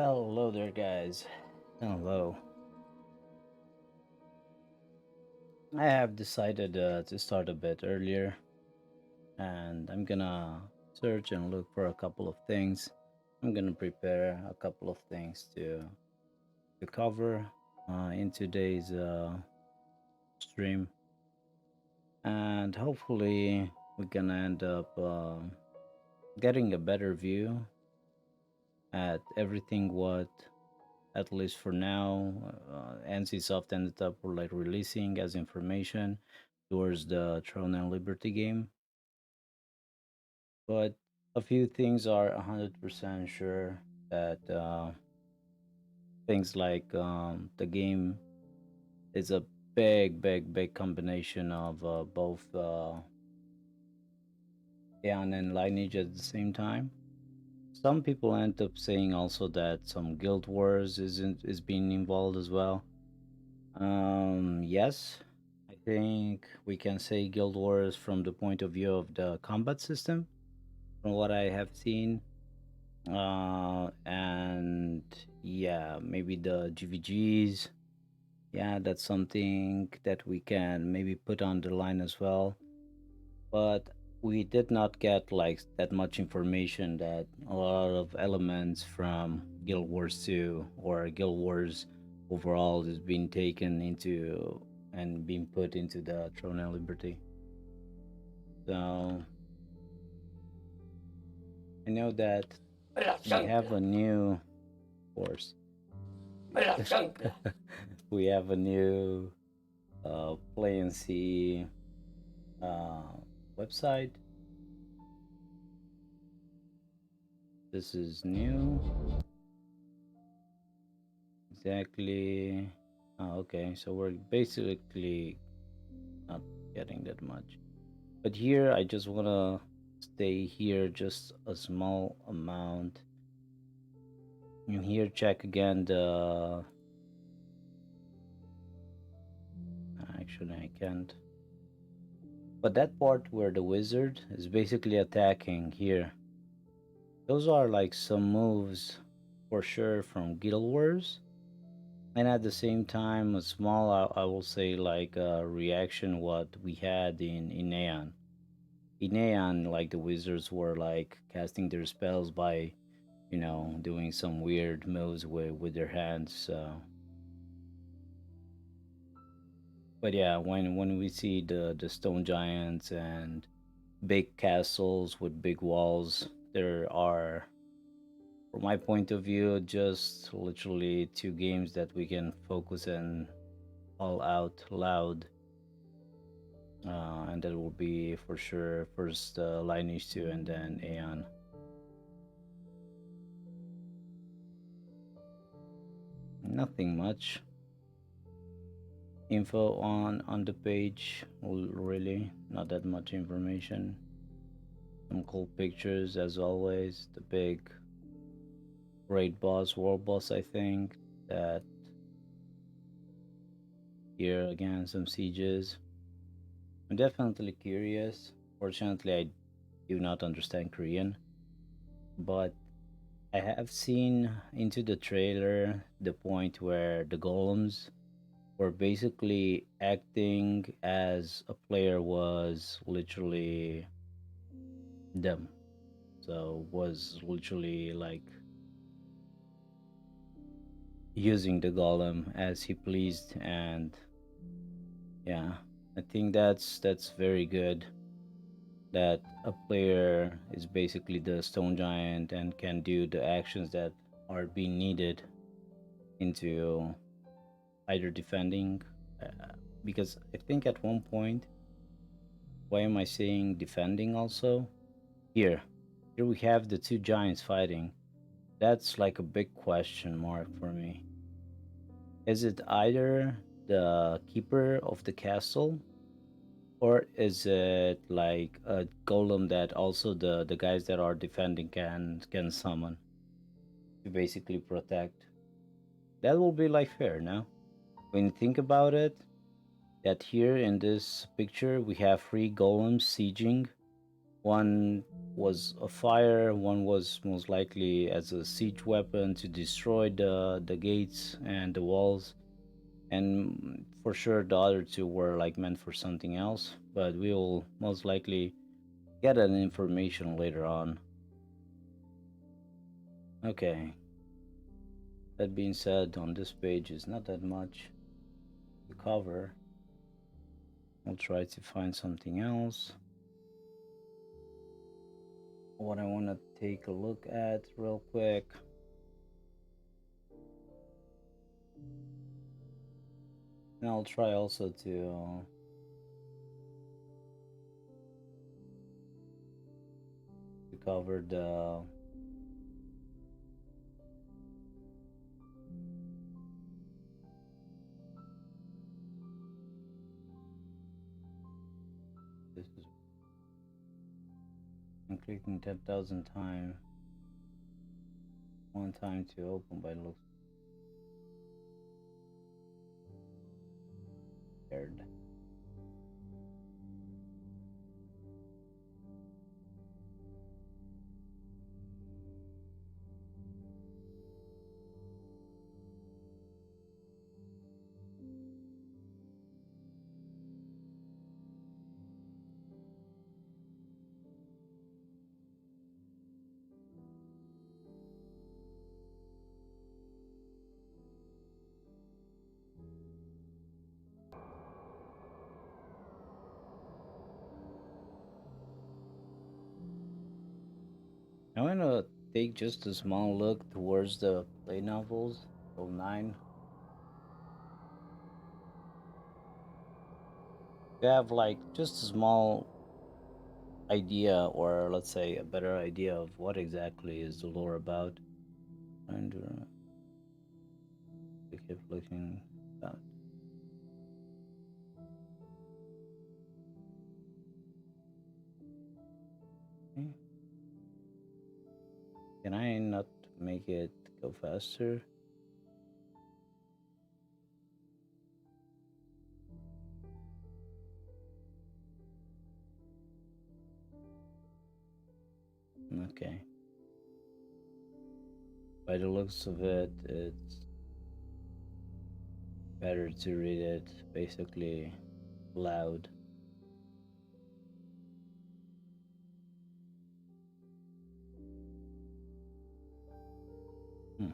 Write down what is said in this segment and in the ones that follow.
Hello there, guys. Hello. I have decided to start a bit earlier, and I'm gonna search and look for a couple of things. I'm gonna prepare a couple of things to cover in today's stream, and hopefully we're gonna end up getting a better view at everything what at least for now, NCSoft ended up like releasing as information towards the Throneandliberty game. But a few things are 100% sure that things like the game is a big combination of both Aeon and Lineage at the same time. Some people end up saying also that some guild wars is being involved as well. Yes, I think we can say Guild Wars from the point of view of the combat system, from what I have seen. And yeah, maybe the GVGs. Yeah, that's something that we can maybe put on the line as well. But we did not get like that much information that a lot of elements from Guild Wars 2 or Guild Wars overall is being taken into and being put into the Throne and Liberty. So I know that we have a new course. We have a new play and see website. This is new. Exactly. Oh, okay, so we're basically not getting that much. But here, I just want to stay here just a small amount. And here, check again the... Actually, I can't. But that part where the wizard is basically attacking here. Those are like some moves for sure from Guild Wars. And at the same time, a small, I will say, like a reaction what we had in Aeon. In Aeon, like the wizards were like casting their spells by, doing some weird moves with their hands. But yeah, when we see the stone giants and big castles with big walls, there are, from my point of view, just literally two games that we can focus on all out loud. And that will be for sure first Lineage 2 and then Aeon. Nothing much info on the page, really not that much information. Some cool pictures as always, the big raid boss, world boss, I think, that here again some sieges. I'm definitely curious. Fortunately, I do not understand Korean, but I have seen into the trailer the point where the golems were basically acting as a player was literally them. So was literally like using the golem as he pleased, and yeah, I think that's very good that a player is basically the stone giant and can do the actions that are being needed into either defending, because I think at one point, why am I saying defending also? Here we have the two giants fighting. That's like a big question mark for me. Is it either the keeper of the castle, or is it like a golem that also the guys that are defending can summon to basically protect? That will be like fair now. When you think about it, that here in this picture we have three golems sieging One was a fire, one was most likely as a siege weapon to destroy the gates and the walls, and for sure the other two were like meant for something else, but we will most likely get that information later on. Okay, that being said, on this page is not that much to cover. I'll try to find something else. What I want to take a look at real quick. And I'll try also to cover the this is I'm clicking 10,000 times. One time to open by looks scared. I want to take just a small look towards the play novels of 9. You have like just a small idea, or let's say a better idea of what exactly is the lore about. And keep looking at that. Okay. Can I not make it go faster? Okay. By the looks of it, it's better to read it basically loud. Hmm.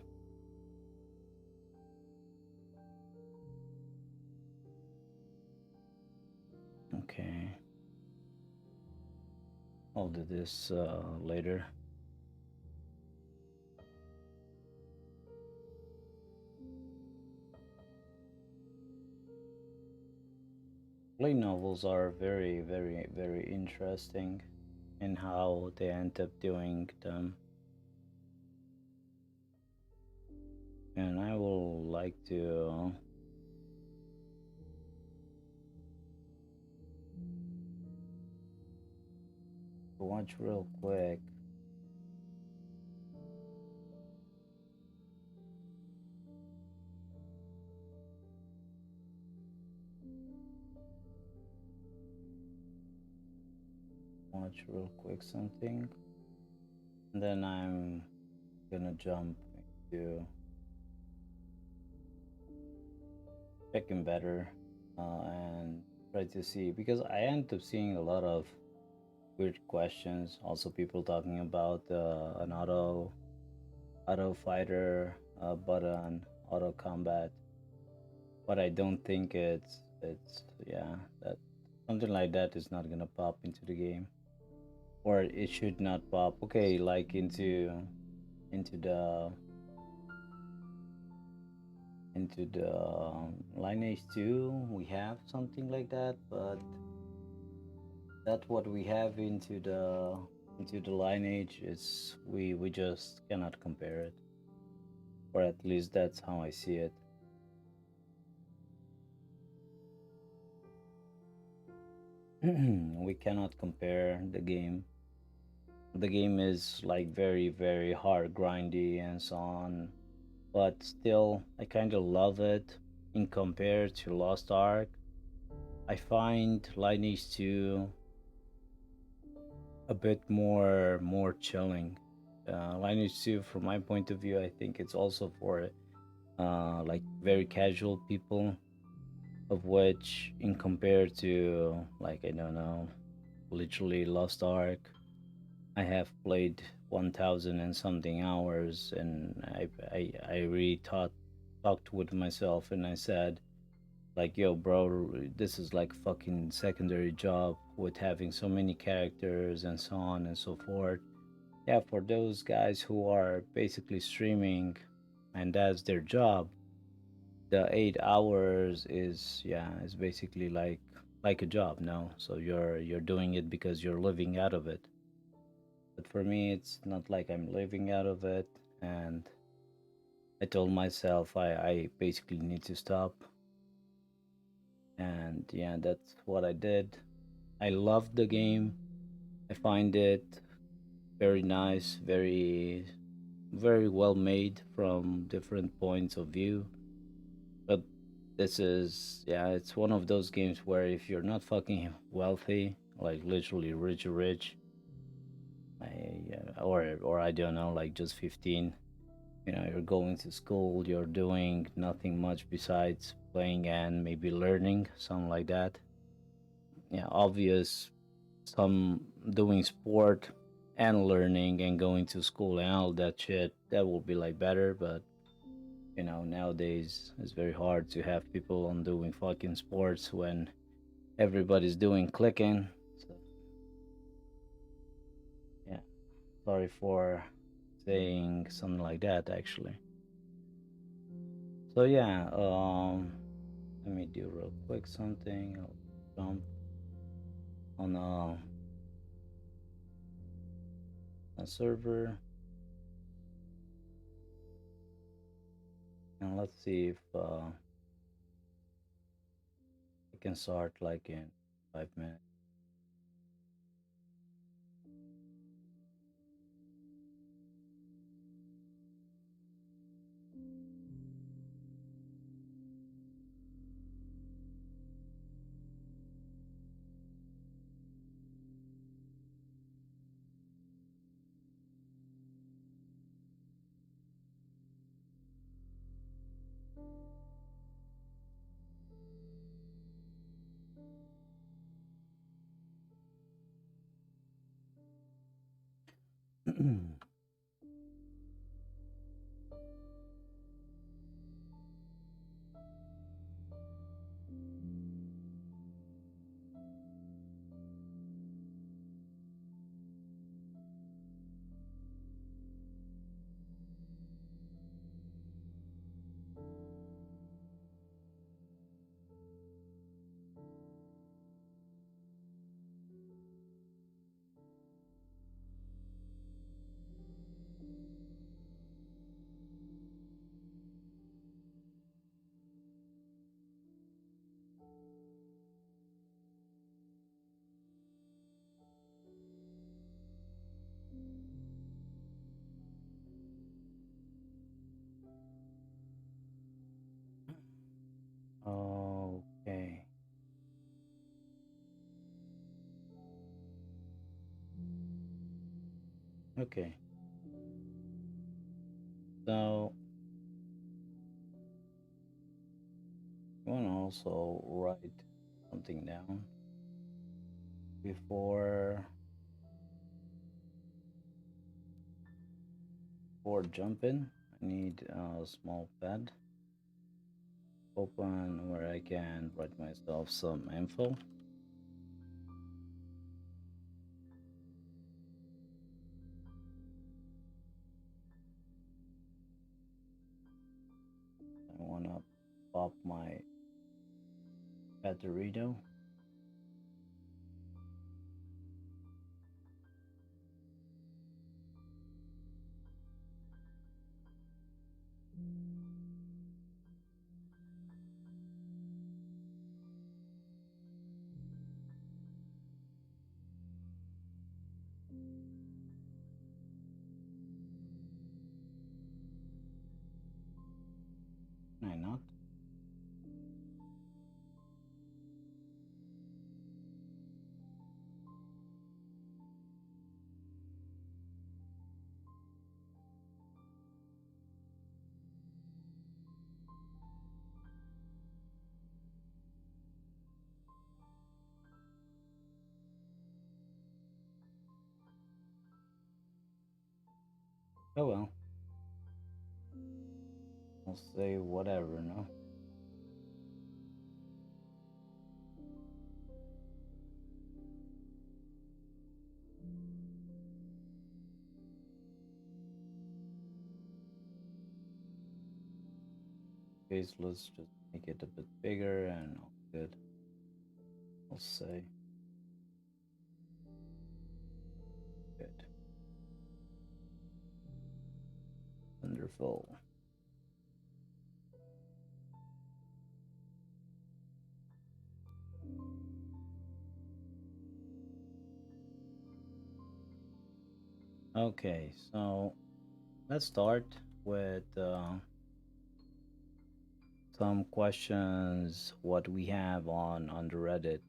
Okay. I'll do this later. Light novels are very, very, very interesting in how they end up doing them. And I will like to watch real quick. Watch real quick something. And then I'm gonna jump into checking better and try to see, because I end up seeing a lot of weird questions. Also, people talking about an auto fighter button, auto combat, but I don't think it's yeah, that something like that is not gonna pop into the game, or it should not pop. Okay, like into the Lineage 2 we have something like that, but that what we have into the Lineage is we just cannot compare it, or at least that's how I see it. We cannot compare the game. The game is like very, very hard, grindy, and so on, but still I kind of love it. In compared to Lost Ark, I find Lineage 2 a bit more chilling. Lineage 2, from my point of view, I think it's also for like very casual people, of which in compared to like I don't know, literally Lost Ark, I have played 1,000 and something hours, and I really talked with myself, and I said like, yo, bro, this is like fucking secondary job with having so many characters and so on and so forth. Yeah, for those guys who are basically streaming and that's their job, the 8 hours is, yeah, is basically like a job, no? So you're doing it because you're living out of it. But for me, it's not like I'm living out of it, and I told myself I basically need to stop, and yeah, that's what I did. I love the game. I find it very nice, very well made from different points of view. But this is, yeah, it's one of those games where if you're not fucking wealthy, like literally rich, or I don't know, like just 15, you're going to school, you're doing nothing much besides playing and maybe learning, something like that. Yeah, obvious, some doing sport and learning and going to school and all that shit, that will be like better. But nowadays it's very hard to have people on doing fucking sports when everybody's doing clicking. So yeah, sorry for saying something like that actually. So yeah, let me do real quick something. I'll jump on a server, and let's see if I can start like in 5 minutes. Okay. Okay. So you want to also write something down before before jumping. I need a small pad open where I can write myself some info. I want to pop my Paterito. Can I not? Oh well, I'll say whatever, no? Okay, so let's just make it a bit bigger and all good. I'll say good. Wonderful. Okay, so let's start with some questions what we have on the Reddit.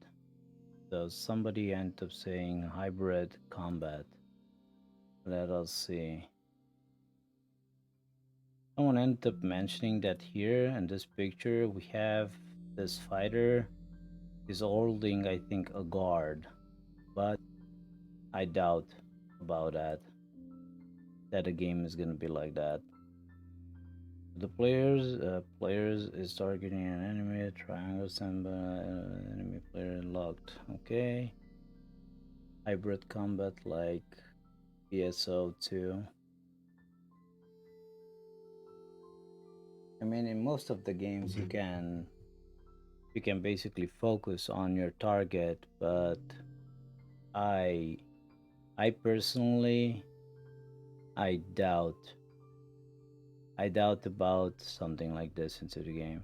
So somebody ended up saying hybrid combat. Let us see. Someone ended up mentioning that here in this picture we have this fighter is holding, I think, a guard, but I doubt about that the game is gonna be like that. The players is targeting an enemy triangle symbol, enemy player locked. Okay, hybrid combat like PSO2. I mean, in most of the games you can basically focus on your target, but I I personally I doubt I doubt about something like this into the game.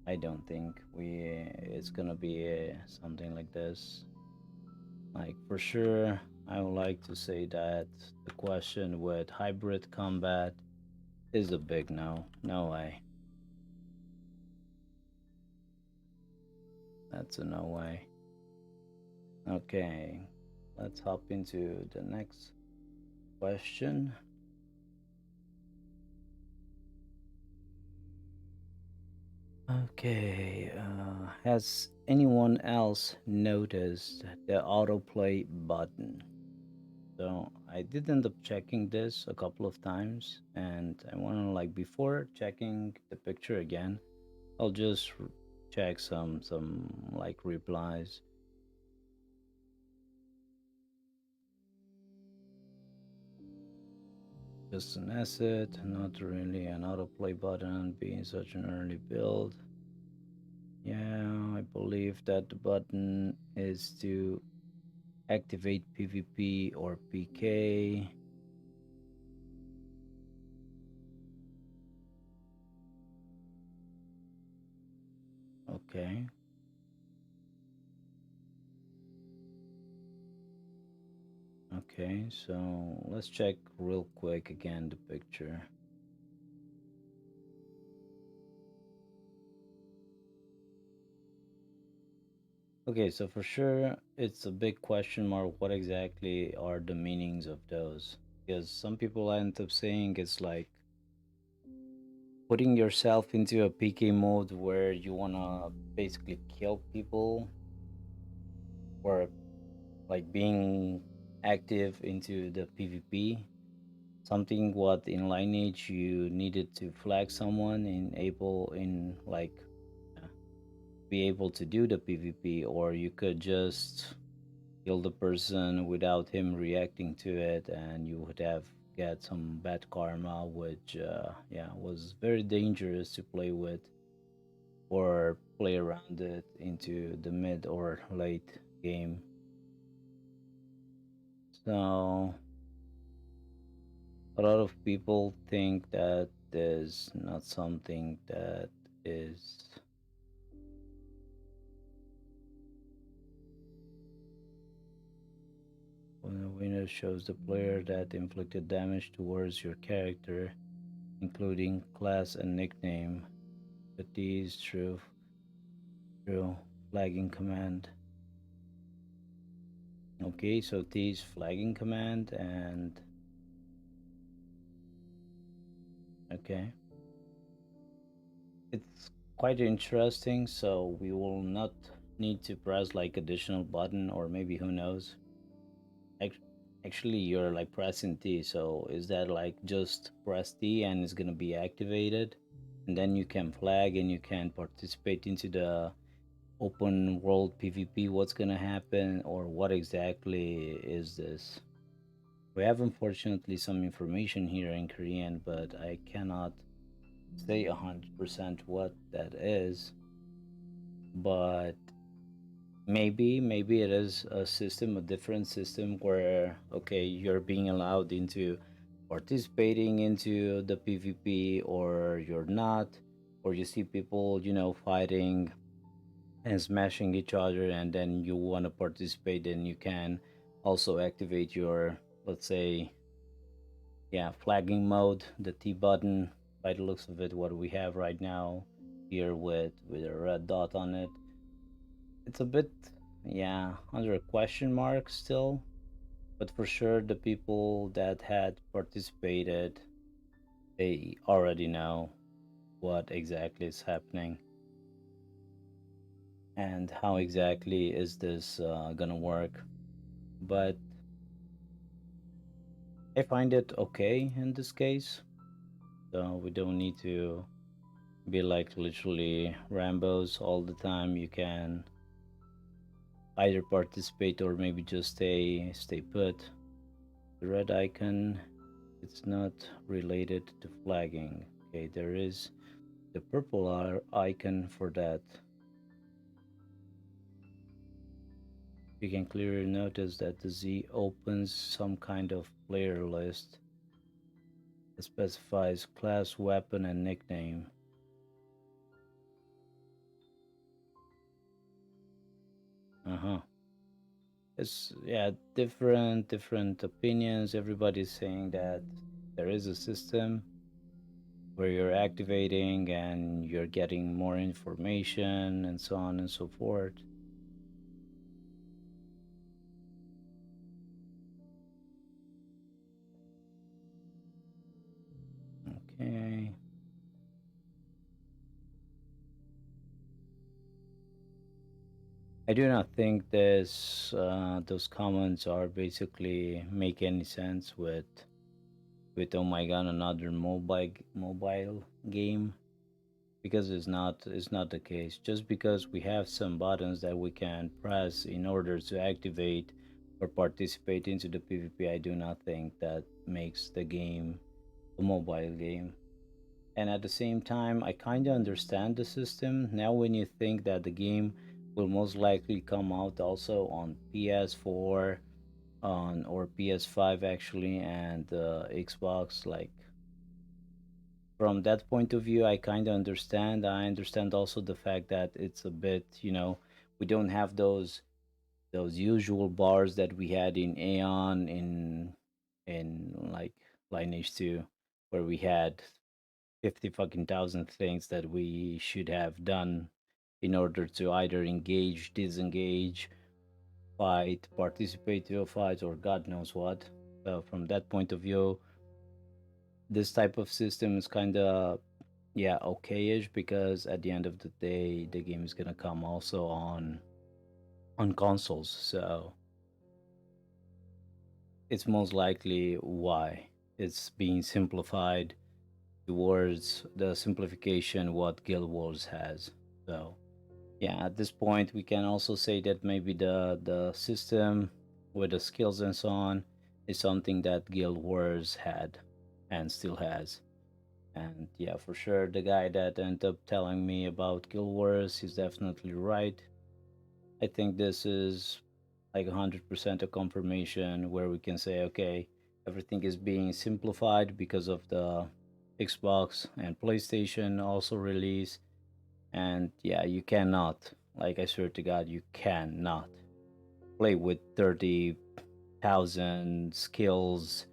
I don't think it's gonna be something like this. Like for sure, I would like to say that the question with hybrid combat is a big no. No way. That's a no way. Okay, let's hop into the next question. Okay, has anyone else noticed the autoplay button? So I did end up checking this a couple of times, and I want to like before checking the picture again, I'll just check some like replies. Just an asset, not really an autoplay button being such an early build. Yeah, I believe that the button is to activate PvP or PK. Okay. Okay, so let's check real quick again the picture. Okay, so for sure it's a big question mark what exactly are the meanings of those? Because some people end up saying it's like putting yourself into a PK mode where you wanna basically kill people or like being active into the PvP. Something what in Lineage you needed to flag someone in able in like uh, be able to do the PvP, or you could just kill the person without him reacting to it, and you would have get some bad karma, which yeah was very dangerous to play with or play around it into the mid or late game. So a lot of people think that there's not something that is when the window shows the player that inflicted damage towards your character, including class and nickname. The T is true flagging command. Okay, so T is flagging command and okay. It's quite interesting, so we will not need to press like additional button or maybe who knows. Actually, you're like pressing T, so is that like just press T and it's gonna be activated? And then you can flag and you can participate into the open world PvP. What's gonna happen, or what exactly is this? We have unfortunately some information here in Korean, but I cannot say 100% what that is. But maybe it is a system, a different system where okay, you're being allowed into participating into the PvP or you're not, or you see people, fighting and smashing each other, and then you want to participate, and you can also activate your, let's say, yeah, flagging mode, the T button. By the looks of it, what we have right now here with a red dot on it, it's a bit, yeah, under a question mark still, but for sure the people that had participated, they already know what exactly is happening and how exactly is this gonna work. But I find it okay in this case, so we don't need to be like literally Rambos all the time. You can either participate or maybe just stay put. The red icon, it's not related to flagging. Okay, there is the purple icon for that. You can clearly notice that the Z opens some kind of player list that specifies class, weapon, and nickname. Uh-huh. It's, yeah, different opinions. Everybody's saying that there is a system where you're activating and you're getting more information and so on and so forth. Okay. I do not think this those comments are basically make any sense with oh my god, another mobile game, because it's not the case. Just because we have some buttons that we can press in order to activate or participate into the PvP, I do not think that makes the game a mobile game. And at the same time, I kind of understand the system now when you think that the game will most likely come out also on PS4 on or PS5 actually, and Xbox. Like, from that point of view, I kind of understand. I understand also the fact that it's a bit, we don't have those usual bars that we had in Aeon, in like Lineage 2, where we had 50 fucking thousand things that we should have done in order to either engage, disengage, fight, participate to a fight, or God knows what. So from that point of view, this type of system is kind of, yeah, okay-ish, because at the end of the day, the game is gonna come also on consoles. So it's most likely why it's being simplified towards the simplification what Guild Wars has. So yeah, at this point we can also say that maybe the system with the skills and so on is something that Guild Wars had and still has. And yeah, for sure, the guy that ended up telling me about Guild Wars is definitely right. I think this is like 100% a confirmation where we can say, okay, everything is being simplified because of the Xbox and PlayStation also release. And yeah, you cannot, like, I swear to God, you cannot play with 30,000 skills,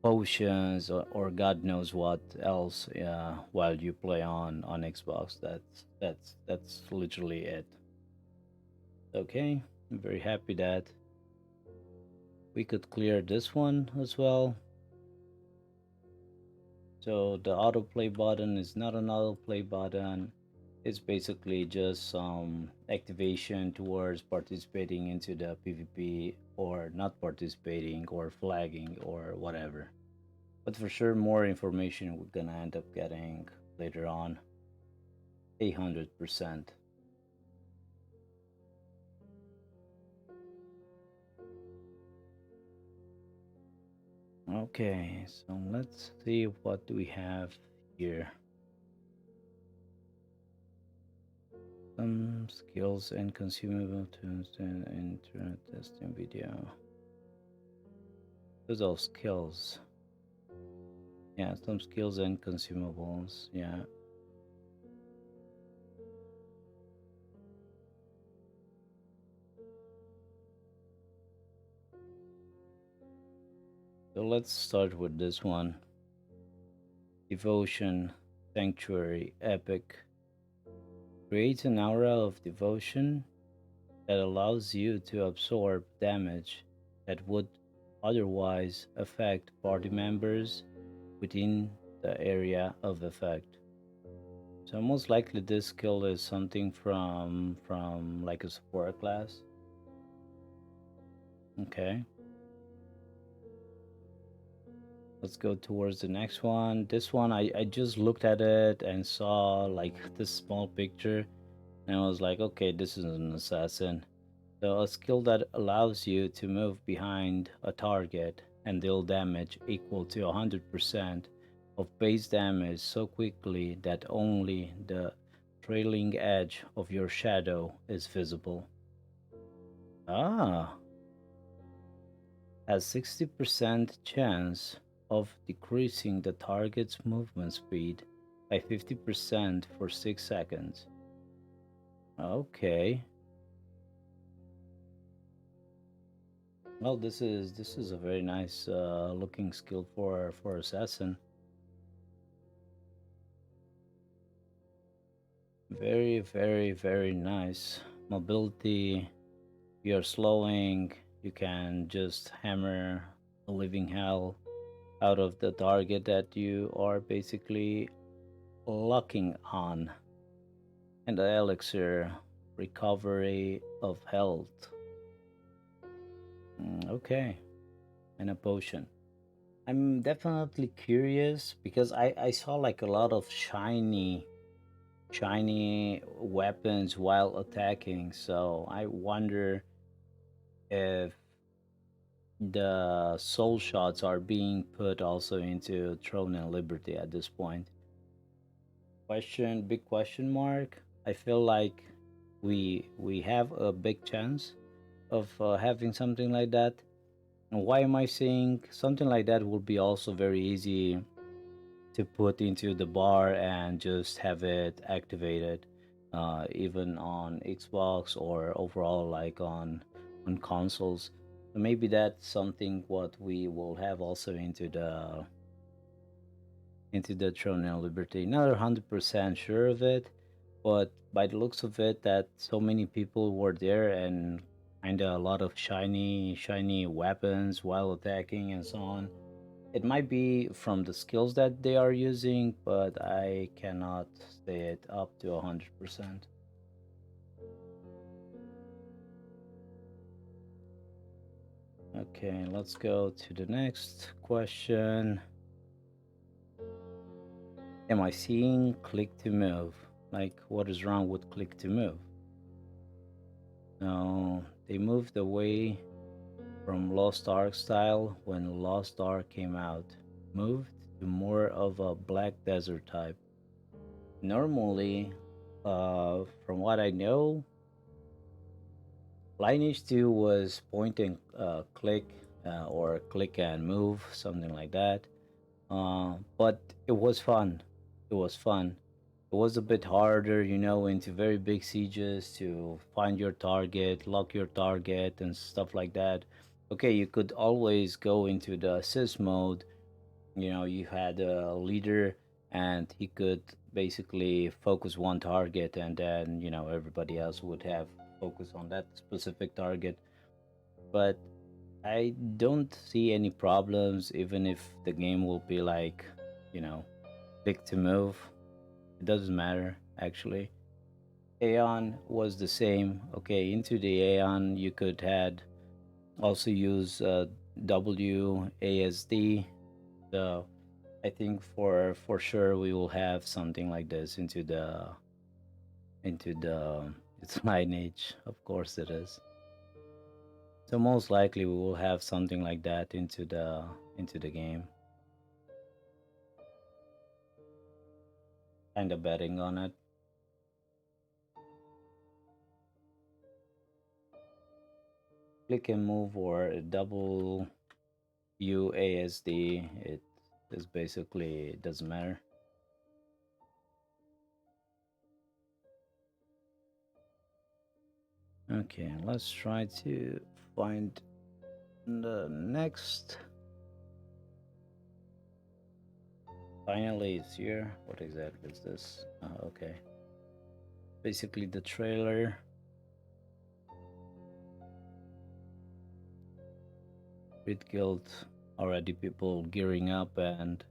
potions, or God knows what else while you play on Xbox. That's literally it. Okay, I'm very happy that we could clear this one as well. So the autoplay button is not an autoplay button. It's basically just some activation towards participating into the PvP or not participating or flagging or whatever. But for sure, more information we're gonna end up getting later on. 100%. Okay, so let's see what do we have here. Some skills and consumable tools and internet testing video. Those are skills. Yeah, some skills and consumables. Yeah. So let's start with this one. Devotion, Sanctuary, Epic. Creates an aura of devotion that allows you to absorb damage that would otherwise affect party members within the area of effect. So most likely this skill is something from like a support class. Okay. Let's go towards the next one. This one I just looked at it and saw like this small picture and I was like, okay, this is an assassin. So a skill that allows you to move behind a target and deal damage equal to 100% of base damage so quickly that only the trailing edge of your shadow is visible. Ah, has 60% chance of decreasing the target's movement speed by 50% for 6 seconds. Okay. Well, this is a very nice looking skill for assassin. Very, very, very nice. Mobility, you're slowing, you can just hammer the living hell out of the target that you are basically locking on. And the elixir, recovery of health. Okay, and a potion. I'm definitely curious because I saw like a lot of shiny weapons while attacking. So I wonder if the soul shots are being put also into Throneandliberty at this point. Big question mark. I feel like we have a big chance of having something like that. And why am I saying something like that will be also very easy to put into the bar and just have it activated, even on Xbox or overall like on consoles. So maybe that's something what we will have also into the Throneandliberty. Not 100% sure of it, but by the looks of it, that so many people were there and kind of a lot of shiny weapons while attacking and so on. It might be from the skills that they are using, but I cannot say it up to 100%. Okay, let's go to the next question. Am I seeing click to move? Like, what is wrong with click to move? No, they moved away from Lost Ark style when Lost Ark came out, moved to more of a Black Desert type. Normally, from what I know, Lineage 2 was point and click or click and move, something like that. But it was fun. It was fun. It was a bit harder, into very big sieges to find your target, lock your target, and stuff like that. Okay, you could always go into the assist mode. You had a leader, and he could basically focus one target, and then, everybody else would have focus on that specific target. But I don't see any problems, even if the game will be like, click to move. It doesn't matter, actually. Aeon was the same. Okay, into the Aeon you could had also use WASD. So I think for sure we will have something like this into the it's lineage. Of course it is. So most likely we will have something like that into the game. Kind of betting on it. Click and move or double UASD. It is basically it doesn't matter. Okay, let's try to find the next. Finally, it's here. What exactly is this? Okay. Basically, the trailer. It killed already people gearing up and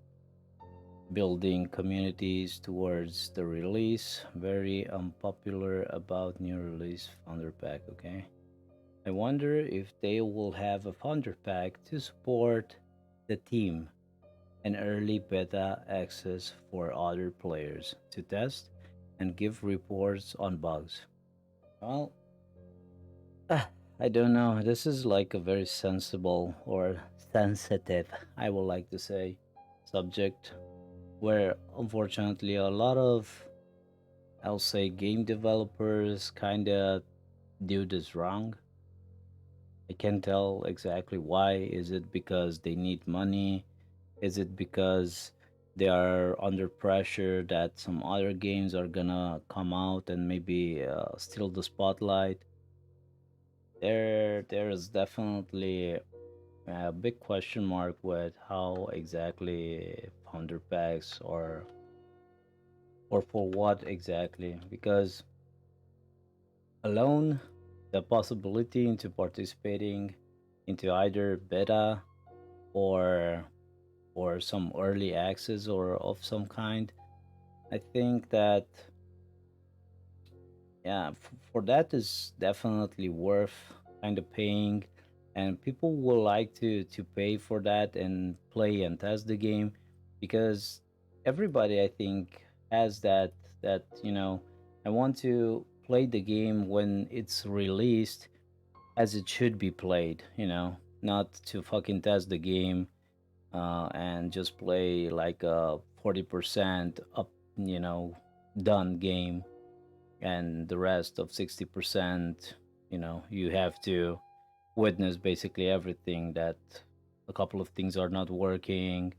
building communities towards the release. Very unpopular about new release founder pack. Okay. I wonder if they will have a founder pack to support the team and early beta access for other players to test and give reports on bugs. Well, I don't know. This is like a very sensible or sensitive, I would like to say, subject where unfortunately a lot of, I'll say, game developers kind of do this wrong. I can't tell exactly why. Is it because they need money? Is it because they are under pressure that some other games are gonna come out and maybe steal the spotlight? There is definitely a big question mark with how exactly founder packs or for what exactly, because alone the possibility into participating into either beta or some early access or of some kind, I think that yeah, for that is definitely worth kind of paying, and people will like to pay for that and play and test the game, because everybody I think has that I want to play the game when it's released as it should be played, not to fucking test the game and just play like a 40% up, you know done game, and the rest of 60%, you have to witness basically everything, that a couple of things are not working,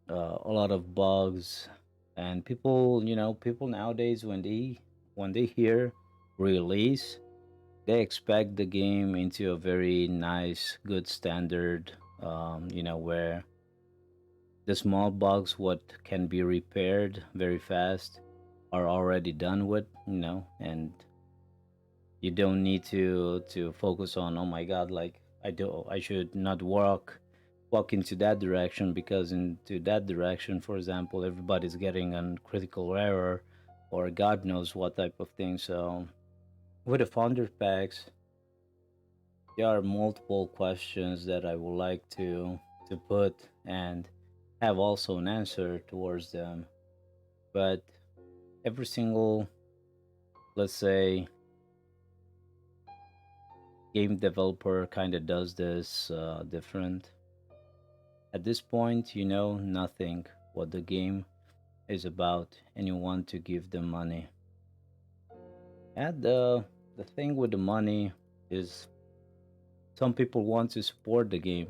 a lot of bugs, and people nowadays when they hear release, they expect the game into a very nice good standard, where the small bugs what can be repaired very fast are already done with, and you don't need to focus on, oh my god, like I should not walk into that direction, because into that direction, for example, everybody's getting a critical error or god knows what type of thing. So with the founder packs, there are multiple questions that I would like to put and have also an answer towards them. But every single, let's say, game developer kind of does this different. At this point, you know nothing what the game is about, and you want to give them money. And the thing with the money is, some people want to support the game.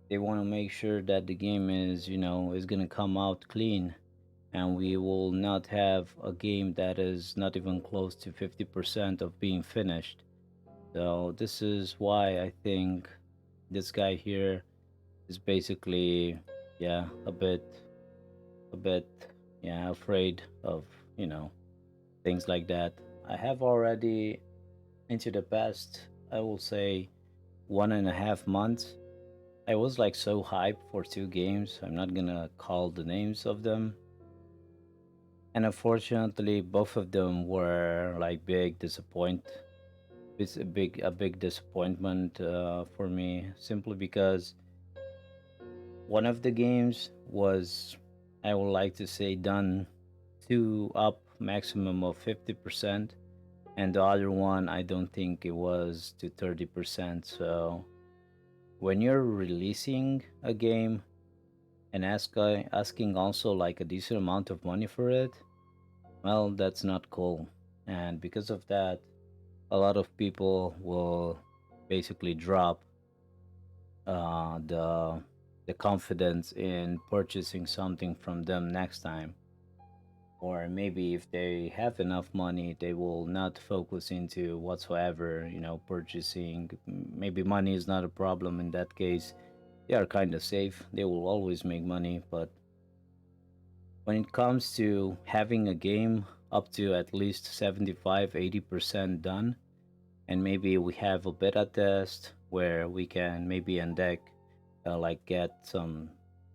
They want to make sure that the game is gonna come out clean, and we will not have a game that is not even close to 50% of being finished. So this is why I think this guy here is basically, yeah, a bit, yeah, afraid of, you know, things like that. I have already, into the past, I will say 1.5 months, I was like so hyped for two games. I'm not gonna call the names of them. And unfortunately, both of them were like it's a big disappointment for me, simply because one of the games was, I would like to say, done to up maximum of 50%, and the other one I don't think it was to 30%. So when you're releasing a game and asking also like a decent amount of money for it, well, that's not cool. And because of that, a lot of people will basically drop the confidence in purchasing something from them next time. Or maybe if they have enough money, they will not focus into whatsoever, purchasing. Maybe money is not a problem in that case. They are kind of safe. They will always make money. But when it comes to having a game up to at least 75-80% done, and maybe we have a beta test where we can maybe on deck like get some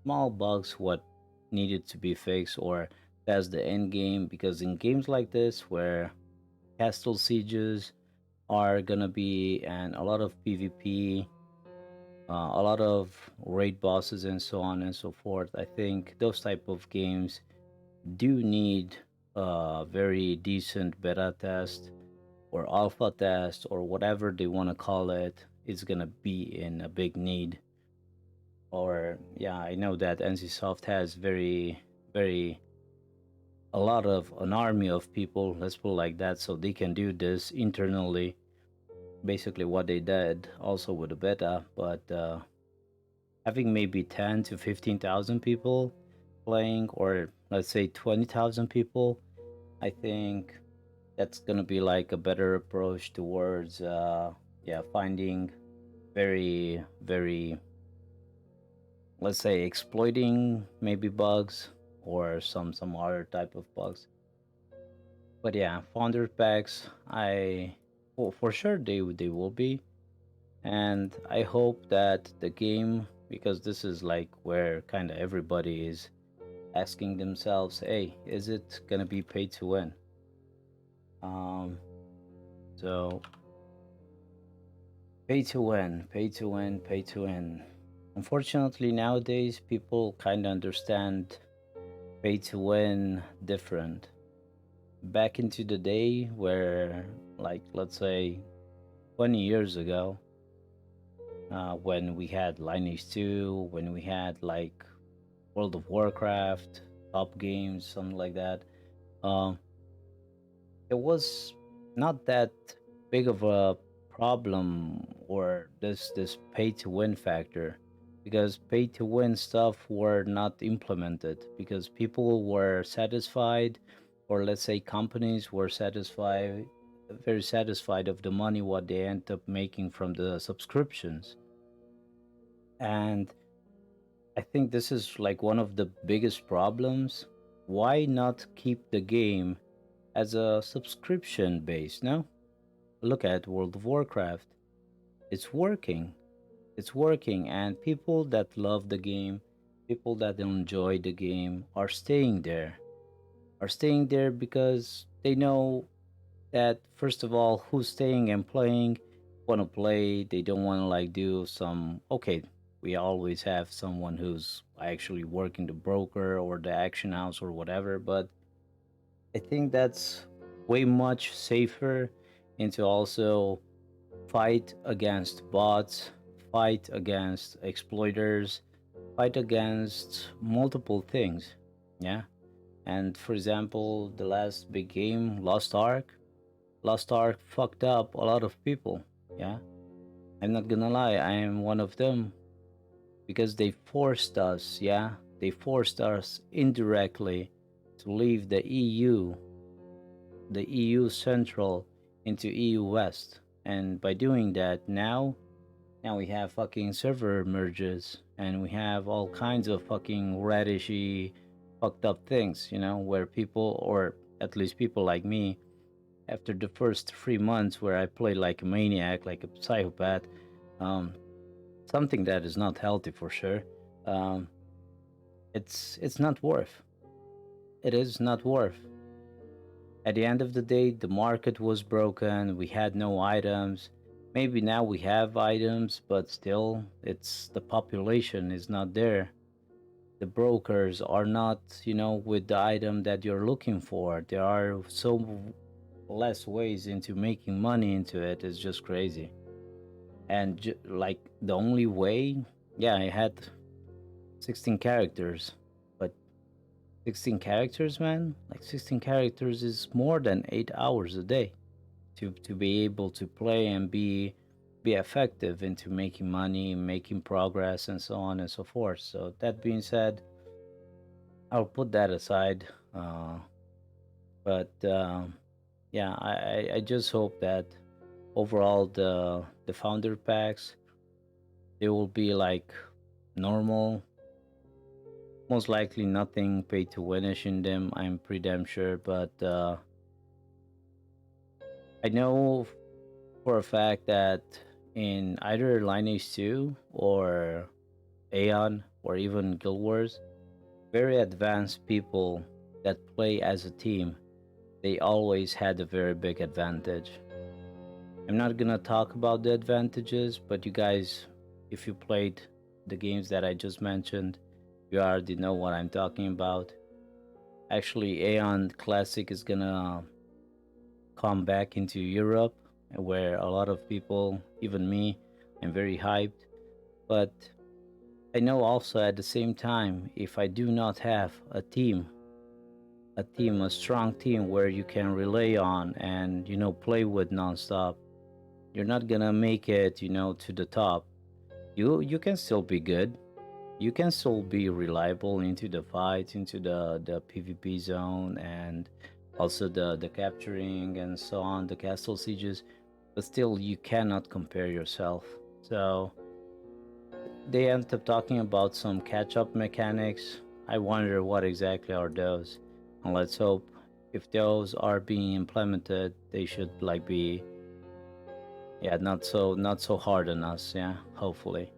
small bugs what needed to be fixed, or that's the end game, because in games like this where castle sieges are gonna be, and a lot of PvP, a lot of raid bosses and so on and so forth, I think those type of games do need a very decent beta test or alpha test or whatever they want to call it. It's gonna be in a big need. Or yeah, I know that NCSoft has very a lot of an army of people, let's put it like that, so they can do this internally, basically what they did also with the beta. But having maybe 10 to 15,000 people playing, or let's say 20,000 people, I think that's gonna be like a better approach towards yeah, finding very, let's say, exploiting maybe bugs or some other type of bugs. But yeah, founder packs, I, for sure they will be. And I hope that the game, because this is like where kind of everybody is asking themselves, hey, is it gonna be pay to win? um so pay to win, pay to win, pay to win. Unfortunately, nowadays people kind of understand pay to win different. Back into the day where, like, let's say 20 years ago, when we had Lineage 2, when we had like World of Warcraft, top games, something like that, um, it was not that big of a problem, or this pay to win factor, because pay to win stuff were not implemented because people were satisfied, or let's say companies were satisfied, very satisfied of the money what they end up making from the subscriptions. And I think this is like one of the biggest problems. Why not keep the game as a subscription base? No, look at World of Warcraft. It's working. It's working, and people that love the game, people that enjoy the game, are staying there. Are staying there because they know that, first of all, who's staying and playing want to play. They don't want to like do some. Okay, we always have someone who's actually working the broker or the action house or whatever, but I think that's way much safer into also fight against bots, fight against exploiters, fight against multiple things. Yeah. And for example, the last big game, Lost Ark fucked up a lot of people. Yeah. I'm not gonna lie, I am one of them, because they forced us, yeah, they forced us indirectly to leave the EU Central into EU West. And by doing that, now we have fucking server merges, and we have all kinds of fucking radishy, fucked up things, where people, or at least people like me, after the first 3 months where I played like a maniac, like a psychopath, um, something that is not healthy for sure. Um, it's not worth. It is not worth. At the end of the day, the market was broken. We had no items. Maybe now we have items, but still, it's the population is not there. The brokers are not, with the item that you're looking for. There are so less ways into making money into it. It's just crazy. And like the only way, yeah, I had 16 characters, but 16 characters, man, like 16 characters is more than 8 hours a day to be able to play and be effective into making money, making progress, and so on and so forth. So that being said, I'll put that aside. But yeah, I just hope that overall the founder packs, they will be like normal. Most likely nothing pay to winish in them. I'm pretty damn sure, but I know for a fact that in either Lineage 2 or Aeon or even Guild Wars, very advanced people that play as a team, they always had a very big advantage. I'm not gonna talk about the advantages, but you guys, if you played the games that I just mentioned, you already know what I'm talking about. Actually, Aeon Classic is gonna come back into Europe, where a lot of people, even me, I'm very hyped. But I know also at the same time, if I do not have a strong team where you can rely on and play with nonstop, you're not gonna make it, to the top. You can still be good. You can still be reliable into the fights, into the PvP zone, and also the capturing and so on, the castle sieges. But still, you cannot compare yourself. So they end up talking about some catch-up mechanics. I wonder what exactly are those, and let's hope if those are being implemented, they should like be, yeah, not so hard on us. Yeah, hopefully.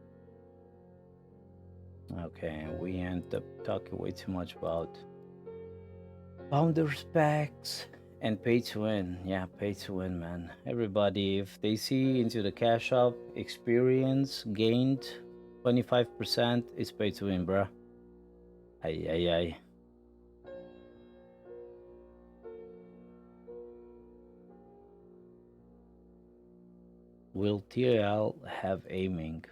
Okay, we end up talking way too much about founders packs and pay to win. Yeah, pay to win, man. Everybody, if they see into the cash up experience gained 25%, it's pay to win, bruh. Ay, ay, ay. Will TL have aiming?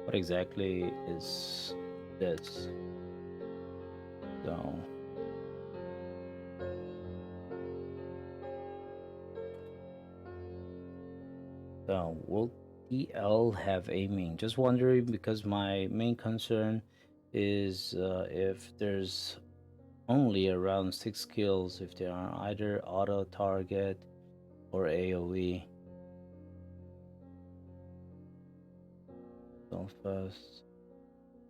What exactly is this? So, will TL have aiming? Just wondering because my main concern is if there's only around 6 kills, if they are either auto target or AoE. So first,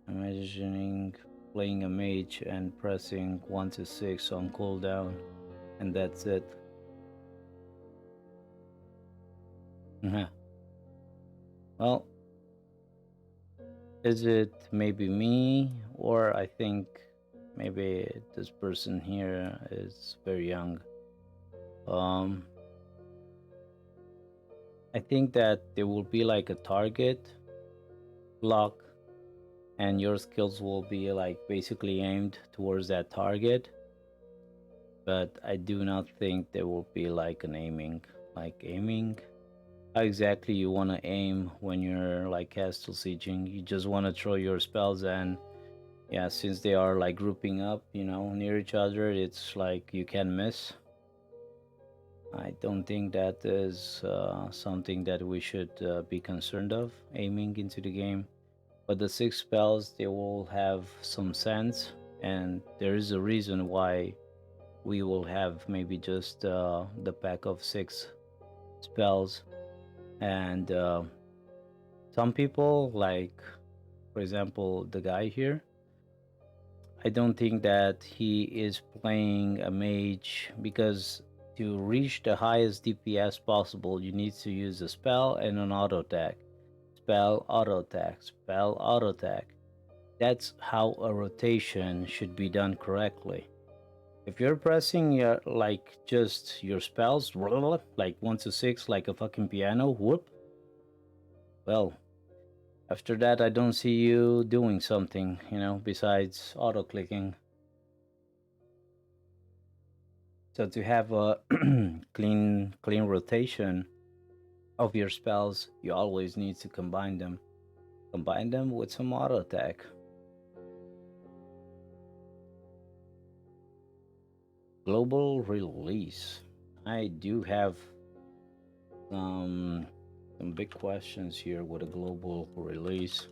imagining playing a mage and pressing 1 to 6 on cooldown, and that's it. Well, is it maybe me, or I think maybe this person here is very young? Um, I think that there will be like a target lock, and your skills will be like basically aimed towards that target. But I do not think there will be like an aiming, how exactly you want to aim when you're like castle sieging. You just want to throw your spells, and yeah, since they are like grouping up, near each other, it's like you can miss. I don't think that is something that we should be concerned of aiming into the game. But the 6 spells, they will have some sense, and there is a reason why we will have maybe just the pack of 6 spells. And some people, like for example, the guy here, I don't think that he is playing a mage because to reach the highest DPS possible, you need to use a spell and an auto attack. Spell, auto attack, spell, auto attack. That's how a rotation should be done correctly. If you're pressing your like just your spells, like 1 to 6, like a fucking piano, whoop. Well, after that, I don't see you doing something, besides auto clicking. So to have a clean rotation of your spells, you always need to combine them. Combine them with some auto attack. Global release. I do have some big questions here with a global release.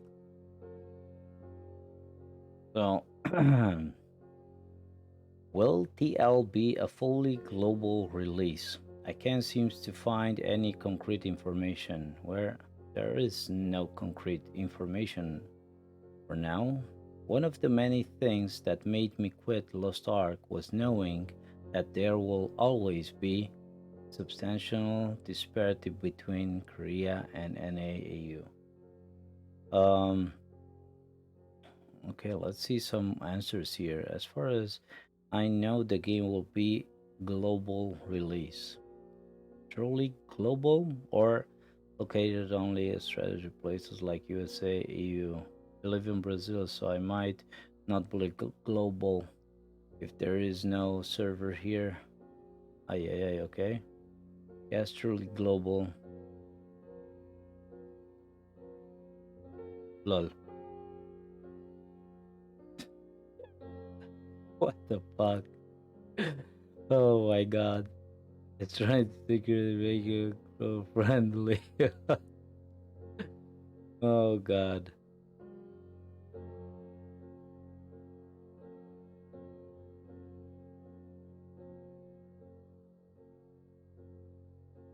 So, will TL be a fully global release? I can't seem to find any concrete information. Where there is no concrete information for now. One of the many things that made me quit Lost Ark was knowing that there will always be substantial disparity between Korea and NAAU. Okay, let's see some answers here. As far as I know, the game will be global release. Truly global or located only at strategy places like USA, EU. I live in Brazil, so I might not be global if there is no server here. Ay, okay. Yes, truly global. Lol. What the fuck? Oh my god. It's trying to secretly make you friendly. Oh god.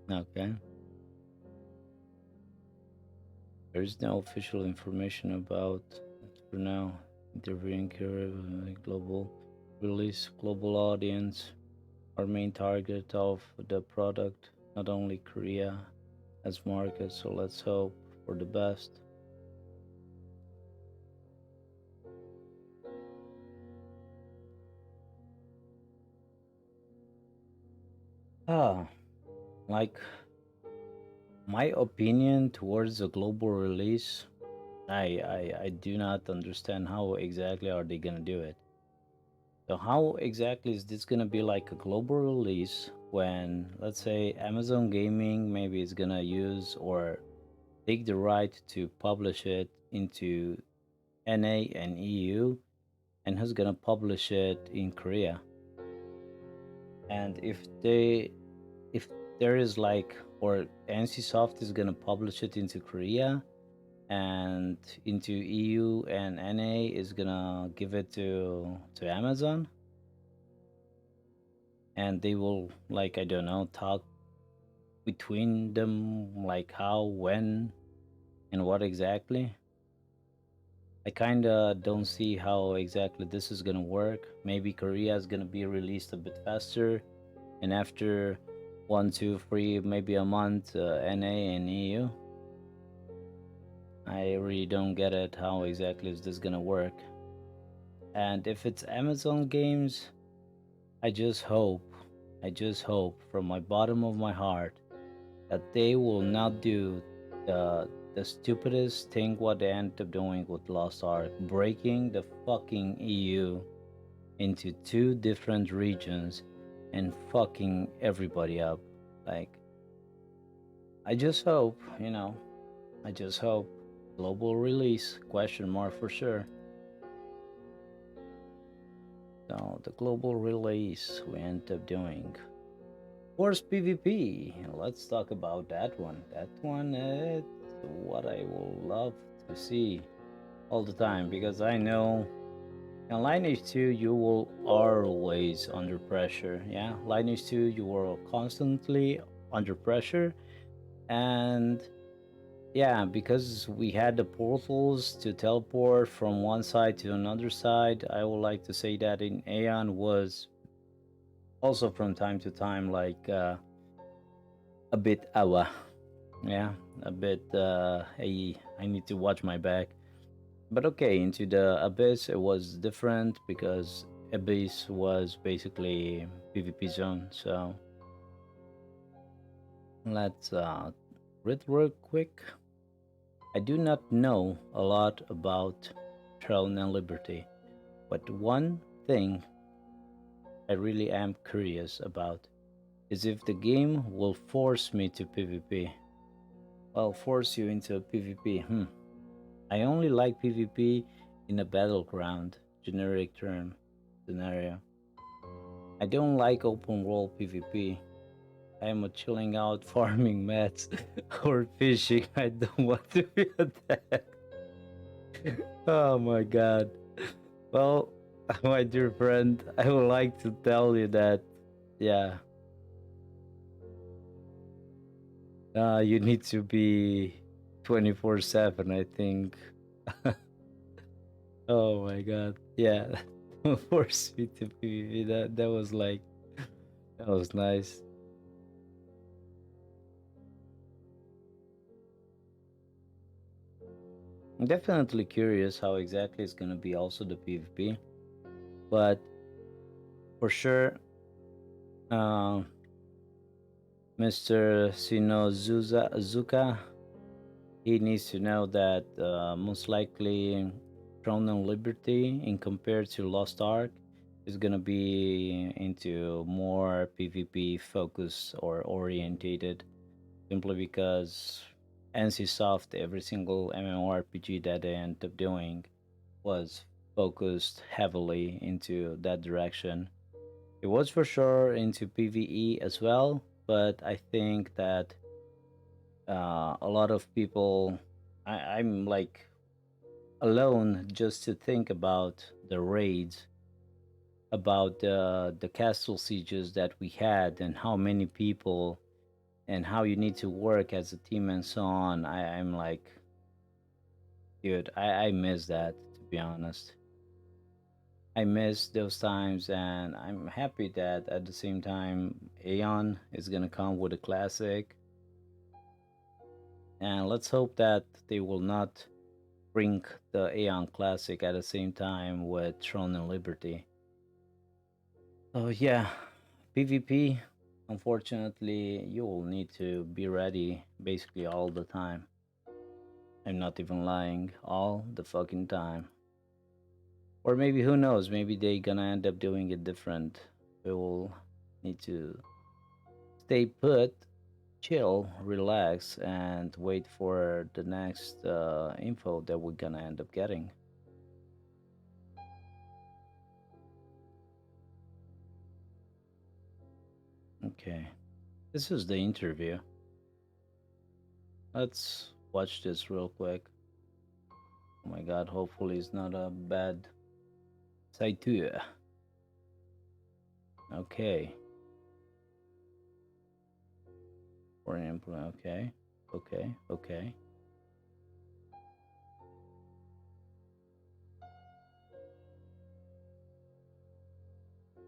Okay. There's no official information about it for now. Interviewing global release, global audience, our main target of the product, not only Korea as market, so let's hope for the best. Ah, like my opinion towards the global release, I do not understand how exactly are they gonna do it. So how exactly is this gonna be like a global release when, let's say, Amazon Gaming maybe is gonna use or take the right to publish it into NA and EU, and who's gonna publish it in Korea? And if there is like, or NCSoft is gonna publish it into Korea and into EU, and NA is gonna give it to Amazon, and they will, like, I don't know, talk between them, like how, when, and what exactly. I kinda don't see how exactly this is gonna work. Maybe Korea is gonna be released a bit faster, and after 1, 2, 3, maybe a month, NA and EU. I really don't get it. How exactly is this gonna work? And if it's Amazon games, I just hope from my bottom of my heart that they will not do the stupidest thing what they ended up doing with Lost Ark, breaking the fucking EU into two different regions and fucking everybody up. Like, I just hope, I just hope global release question mark for sure. So the global release we end up doing. Force PvP. Let's talk about that one. That one is what I will love to see all the time, because I know in Lineage 2 you will always under pressure. Yeah, Lineage 2 you were constantly under pressure, and yeah, because we had the portals to teleport from one side to another side, I would like to say that in Aeon was also from time to time like a bit awa. Yeah, a bit I need to watch my back. But okay, into the abyss it was different because Abyss was basically PvP zone. So let's read real quick. I do not know a lot about Throneandliberty, but one thing I really am curious about is if the game will force me to PvP. Well, force you into a PvP. I only like PvP in a battleground, generic term, scenario. I don't like open world PvP. I am a chilling out farming mats or fishing. I don't want to be attacked. Oh my god. Well, my dear friend, I would like to tell you that, yeah, you need to be 24/7, I think. Oh my god. Yeah. Force me to PvP. That was like, that was nice. I'm definitely curious how exactly it's gonna be also the PvP, but for sure, uh, Mr. Zuka, he needs to know that most likely Throneandliberty, in compared to Lost Ark, is gonna be into more PvP focused or orientated, simply because NCSoft, every single MMORPG that they end up doing, was focused heavily into that direction. It was for sure into PvE as well, but I think that a lot of people, I'm like alone just to think about the raids, about the castle sieges that we had, and how many people, and how you need to work as a team and so on. I'm like, dude, I miss that, to be honest. I miss those times, and I'm happy that at the same time, Aeon is gonna come with a classic. And let's hope that they will not bring the Aeon Classic at the same time with Throneandliberty. Oh, yeah, PvP, unfortunately, you will need to be ready basically all the time. I'm not even lying, all the fucking time. Or maybe, who knows, maybe they gonna end up doing it different. We will need to stay put, chill, relax, and wait for the next info that we're gonna end up getting. Okay, this is the interview. Let's watch this real quick. Oh my god, hopefully it's not a bad saitua. Okay. For an implement, okay. Okay, okay.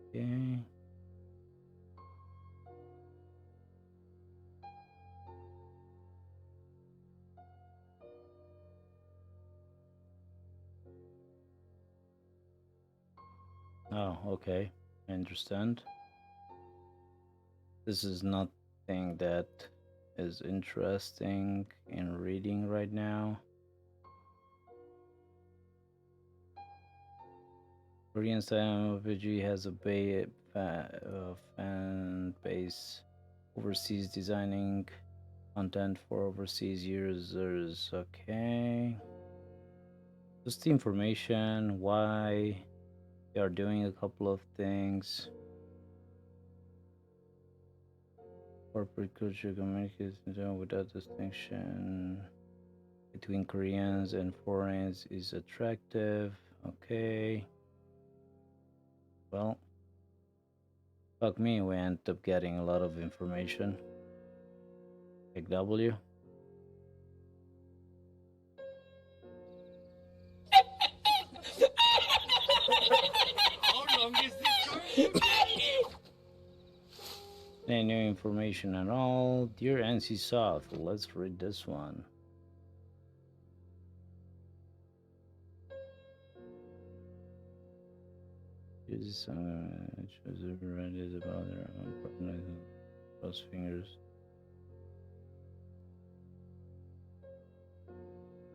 Okay. Oh, okay. I understand. This is nothing that is interesting in reading right now. Korean style MMORPG has a fan base overseas, designing content for overseas users. Okay. Just the information, why they are doing a couple of things. Corporate culture communicates without distinction between Koreans and foreigners is attractive. Okay. Well, fuck me, we end up getting a lot of information. Like W. How long is this going? Any new information at all? Dear NCSoft, let's read this one. Jesus, choose a variety about their own partner. Cross fingers.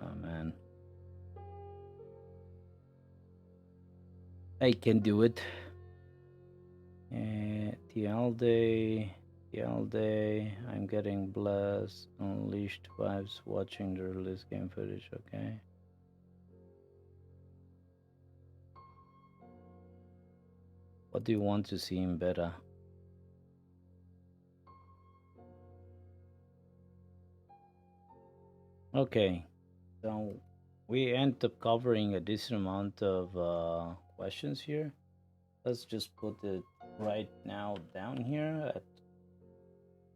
Oh man, I can do it. The all day. I'm getting blessed. Unleashed vibes. Watching the release game footage. Okay. What do you want to see in beta? Okay. So we end up covering a decent amount of questions here. Let's just put it right now down here at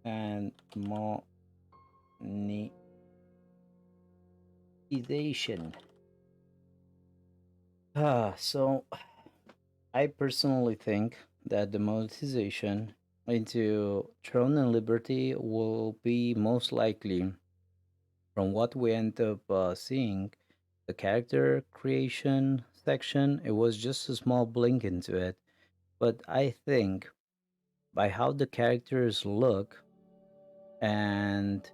and monetization. So I personally think that the monetization into Throne and Liberty will be most likely, from what we end up seeing, the character creation section. It was just a small blink into it, but I think by how the characters look and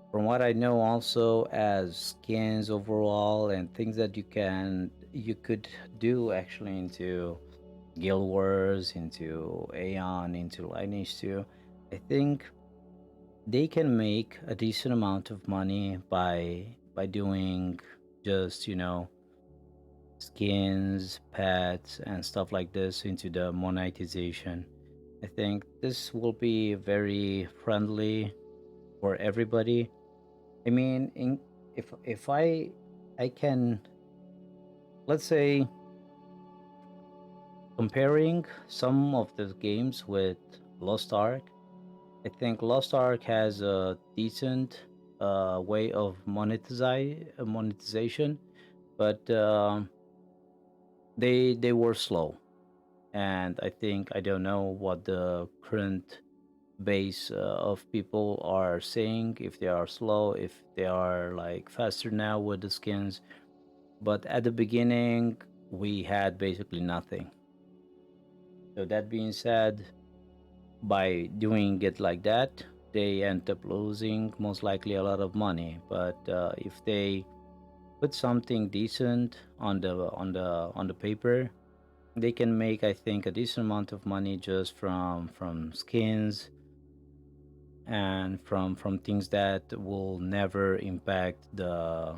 from what I know also as skins overall and things that you could do actually into Guild Wars, into Aeon, into Lineage 2, I think they can make a decent amount of money by doing just, skins, pets and stuff like this into the monetization. I think this will be very friendly for everybody. I mean, if I can, let's say, comparing some of the games with Lost Ark, I think Lost Ark has a decent way of monetization, but they were slow, and I think I don't know what the current base of people are saying, if they are slow, if they are like faster now with the skins. But at the beginning, we had basically nothing. So that being said, by doing it like that, they end up losing most likely a lot of money. But if they put something decent on the paper, they can make, I think, a decent amount of money just from skins and from things that will never impact the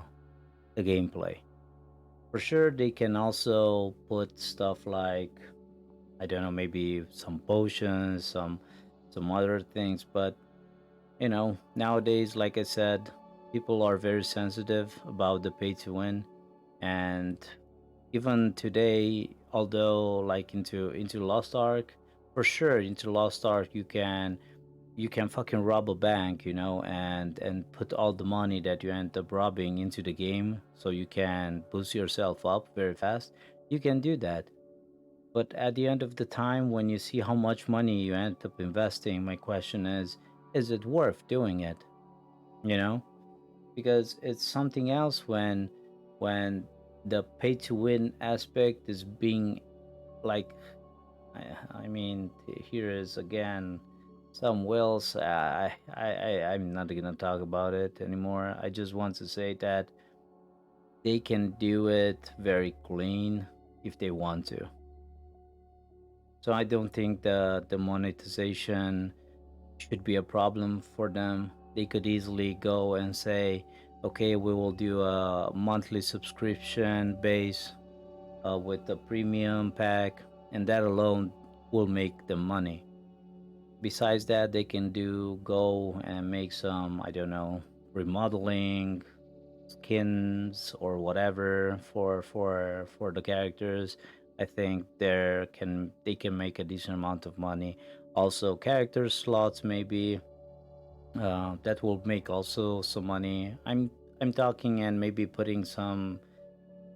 gameplay. For sure, they can also put stuff like, I don't know, maybe some potions, some other things, but nowadays, like I said, people are very sensitive about the pay to win, and even today, although like into Lost Ark, for sure into Lost Ark you can fucking rob a bank, and put all the money that you end up robbing into the game so you can boost yourself up very fast. You can do that. But at the end of the time, when you see how much money you end up investing, my question is it worth doing it? You know? Because it's something else when the pay to win aspect is being like I mean, here is again some wills. I'm not gonna talk about it anymore. I just want to say that they can do it very clean if they want to. So I don't think the monetization should be a problem for them. They could easily go and say, okay, we will do a monthly subscription base with the premium pack, and that alone will make them money. Besides that, they can go and make some, I don't know, remodeling, skins or whatever for the characters. I think they can make a decent amount of money. Also, character slots maybe that will make also some money. I'm talking and maybe putting some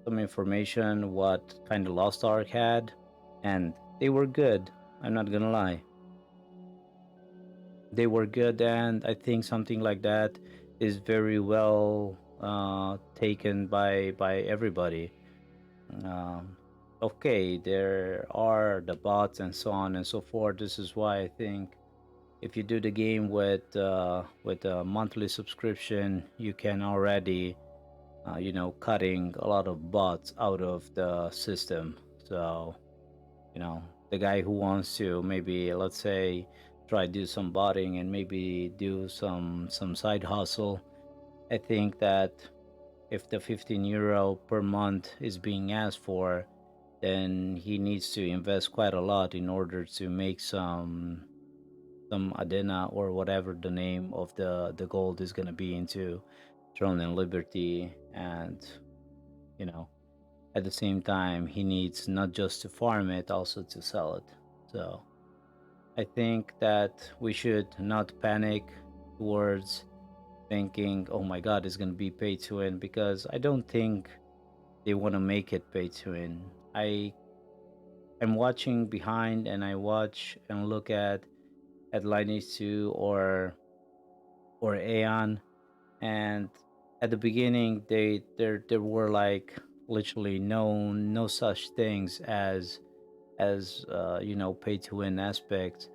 information what kind of Lost Ark had, and they were good. I'm not gonna lie, they were good, and I think something like that is very well taken by everybody. okay, there are the bots and so on and so forth. This is why I think if you do the game with a monthly subscription, you can already cutting a lot of bots out of the system. So the guy who wants to maybe, let's say, try do some botting and maybe do some side hustle, I think that if the 15 euro per month is being asked for, then he needs to invest quite a lot in order to make some adena or whatever the name of the gold is going to be into Throne and Liberty. And you know at the same time, he needs not just to farm it, also to sell it. So I think that we should not panic towards thinking, oh my god, it's going to be pay to win, because I don't think they want to make it pay to win. I'm watching behind, and I watch and look at Lineage 2 or Aeon, and at the beginning there were like literally no such things as pay to win aspects.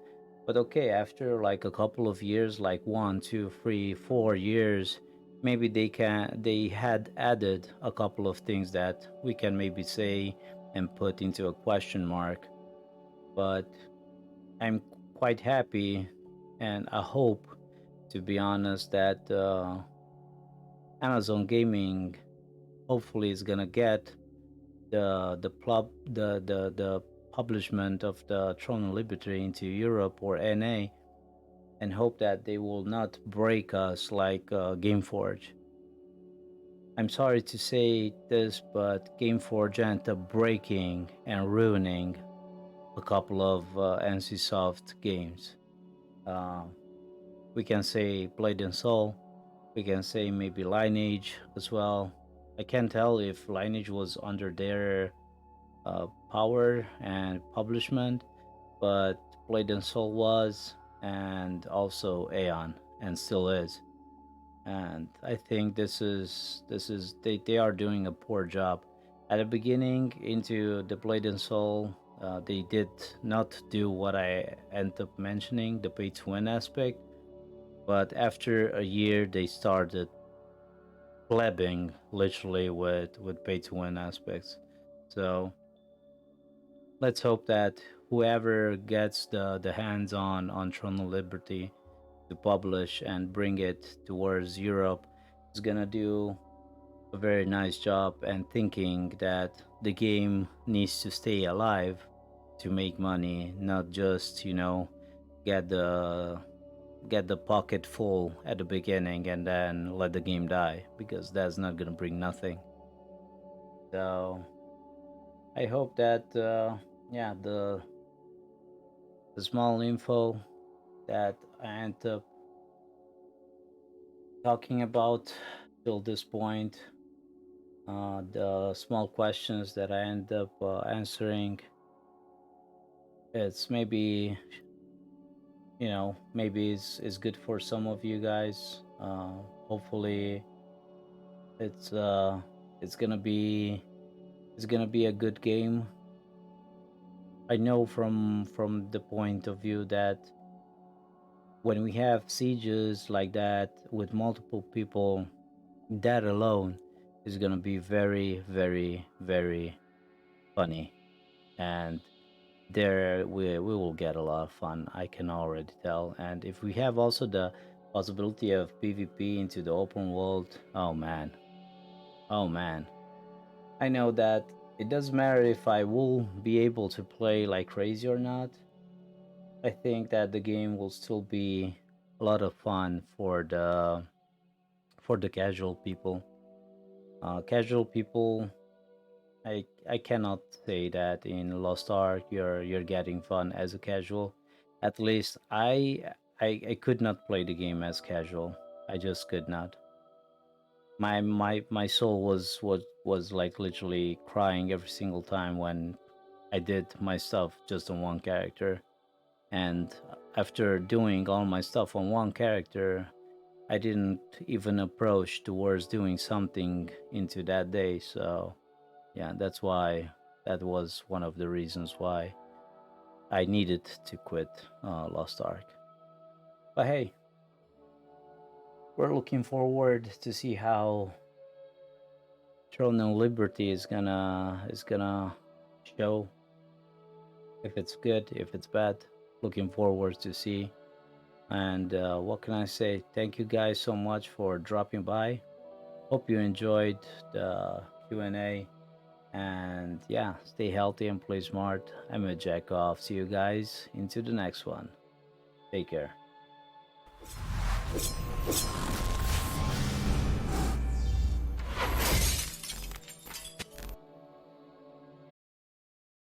But okay, after like a couple of years, like 1, 2, 3, 4 years, maybe they had added a couple of things that we can maybe say and put into a question mark. But I'm quite happy, and I hope, to be honest, that Amazon Gaming hopefully is gonna get the publishment of the Throne and Liberty into Europe or NA, and hope that they will not break us like Gameforge. I'm sorry to say this, but Gameforge ended up breaking and ruining a couple of NCSoft games. Uh, we can say Blade and Soul. We can say maybe Lineage as well. I can't tell if Lineage was under their power and publishment, but Blade and Soul was, and also Aeon, and still is. And I think this is they are doing a poor job. At the beginning, into the Blade and Soul, they did not do what I end up mentioning, the pay to win aspect. But after a year, they started blabbing literally with pay to win aspects. So let's hope that whoever gets the hands on Throne of Liberty to publish and bring it towards Europe is gonna do a very nice job, and thinking that the game needs to stay alive to make money, not just get the get the pocket full at the beginning and then let the game die, because that's not gonna bring nothing. So I hope that yeah, the small info that I end up talking about till this point, the small questions that I end up answering, it's maybe maybe it's good for some of you guys. Hopefully, it's uh, it's gonna be it's gonna be a good game. I know from the point of view that when we have sieges like that with multiple people, that alone is gonna be very, very, very funny, and there we will get a lot of fun. I can already tell. And if we have also the possibility of PvP into the open world, oh man, oh man, I know that it doesn't matter if I will be able to play like crazy or not. I think that the game will still be a lot of fun for the casual people. Casual people, I cannot say that in Lost Ark you're getting fun as a casual. At least I could not play the game as casual. I just could not. My soul was like literally crying every single time when I did my stuff just on one character. And after doing all my stuff on one character, I didn't even approach towards doing something into that day. So yeah, that's why. that was one of the reasons why I needed to quit Lost Ark. But hey, we're looking forward to see how Throneandliberty is gonna show, if it's good, if it's bad. Looking forward to see. And what can I say? Thank you guys so much for dropping by. Hope you enjoyed the Q&A. And yeah, stay healthy and play smart. I'm a jack off. See you guys into the next one. Take care.